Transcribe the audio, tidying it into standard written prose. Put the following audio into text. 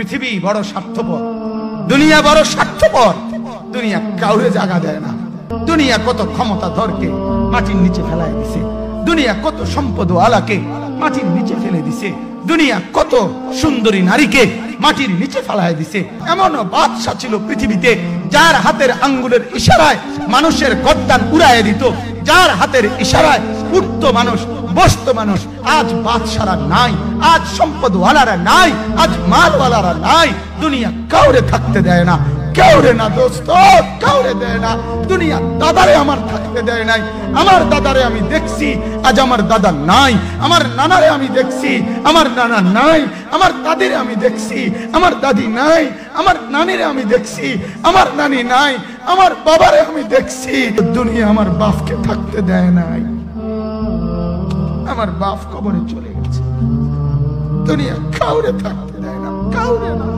পৃথিবী বড় স্বার্থপর, দুনিয়া বড় স্বার্থপর। দুনিয়া কাউরে জায়গা দেয় না। দুনিয়া কত ক্ষমতাধরকে মাটির নিচে ফেলায় দিছে, দুনিয়া কত সম্পদ আলাকে মাটির নিচে ফেলে দিছে, দুনিয়া কত সুন্দরী নারীকে মাটির নিচে ফেলায় দিছে। এমন বাদশা ছিল পৃথিবীতে যার হাতের আঙ্গুলের ইশারায় মানুষের গর্দান উড়াইয়ে দিত, যার হাতের ইশারায় উঠতো মানুষ, বসতো মানুষ। আজ বাদশারা নাই, আজ সম্পদওয়ালারা নাই, আজ মালওয়ালারা নাই। দুনিয়া কাউরে থাকতে দেয় না, কাউরে না দোস্ত, কাউরে দেয় না। দুনিয়া দাদারে আমার থাকতে দেয় নাই। আমার দাদারে আমি দেখছি, আজ আমার দাদা নাই। আমার নানারে আমি দেখছি, আমার নানা নাই। আমার দাদিরে আমি দেখছি, আমার দাদি নাই। আমার নানিরে আমি দেখছি, আমার নানি নাই। আমার বাবারে আমি দেখছি। দুনিয়া আমার বাপকে থাকতে দেয় নাই। আমার বাপ কবরে চলে গেছে। দুনিয়া কাউরে থাকতে দেয় না, কাউরে না।